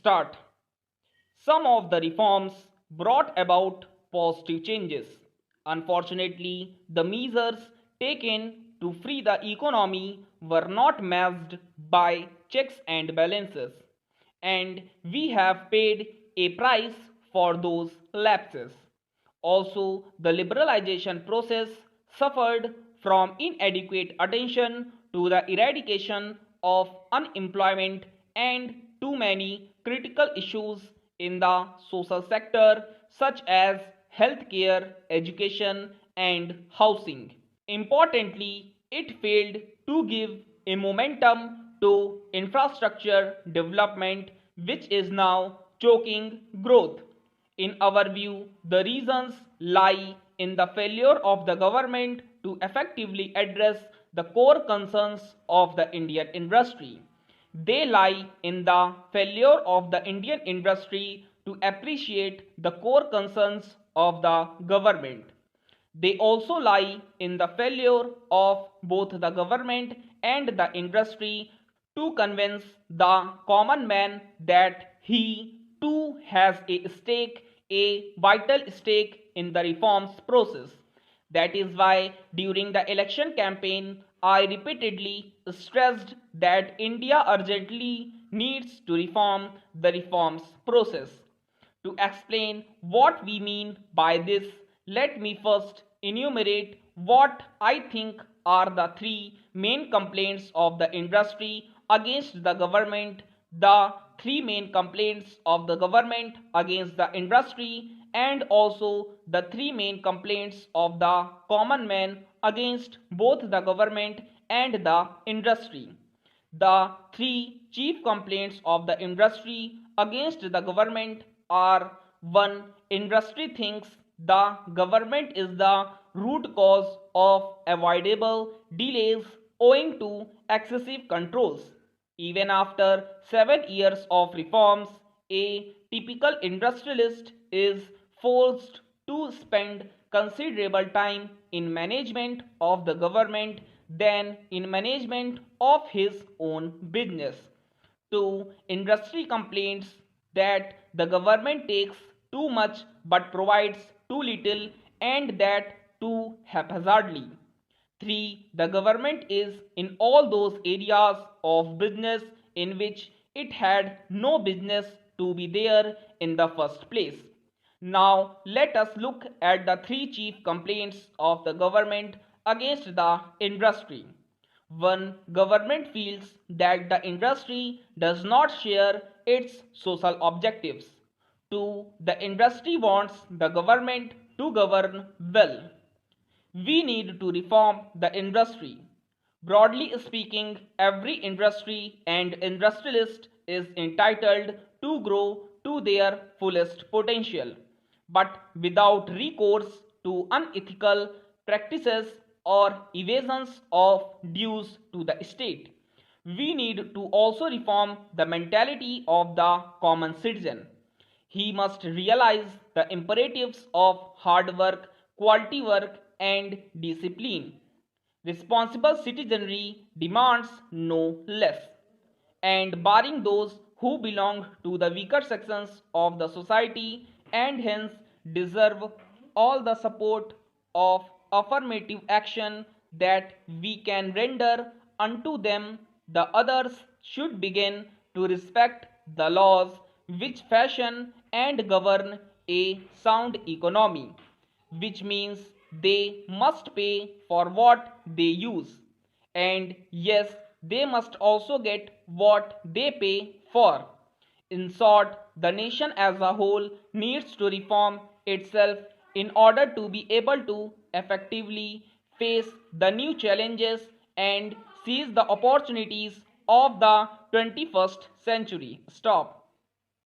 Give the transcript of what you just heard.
Start. Some of the reforms brought about positive changes. Unfortunately, the measures taken to free the economy were not matched by checks and balances, and we have paid a price for those lapses. Also, the liberalization process suffered from inadequate attention to the eradication of unemployment and too many critical issues in the social sector such as healthcare, education, and housing. Importantly, it failed to give a momentum to infrastructure development, which is now choking growth. In our view, the reasons lie in the failure of the government to effectively address the core concerns of the Indian industry. They lie in the failure of the Indian industry to appreciate the core concerns of the government. They also lie in the failure of both the government and the industry to convince the common man that he too has a stake, a vital stake in the reforms process. That is why during the election campaign, I repeatedly stressed that India urgently needs to reform the reforms process. To explain what we mean by this, let me first enumerate what I think are the three main complaints of the industry against the government, the three main complaints of the government against the industry, and also the three main complaints of the common man against both the government and the industry. The three chief complaints of the industry against the government are: 1. Industry thinks the government is the root cause of avoidable delays owing to excessive controls. Even after 7 years of reforms, a typical industrialist is forced to spend considerable time in management of the government than in management of his own business. 2. Industry complains that the government takes too much but provides too little and that too haphazardly. 3. The government is in all those areas of business in which it had no business to be there in the first place. Now let us look at the three chief complaints of the government against the industry. 1. Government feels that the industry does not share its social objectives. 2. The industry wants the government to govern well. We need to reform the industry. Broadly speaking, every industry and industrialist is entitled to grow to their fullest potential, but without recourse to unethical practices or evasions of dues to the state. We need to also reform the mentality of the common citizen. He must realize the imperatives of hard work, quality work, and discipline. Responsible citizenry demands no less. And barring those who belong to the weaker sections of the society and hence deserve all the support of affirmative action that we can render unto them, the others should begin to respect the laws which fashion and govern a sound economy, which means they must pay for what they use. And yes, they must also get what they pay for. In short, the nation as a whole needs to reform itself in order to be able to effectively face the new challenges and seize the opportunities of the 21st century. Stop.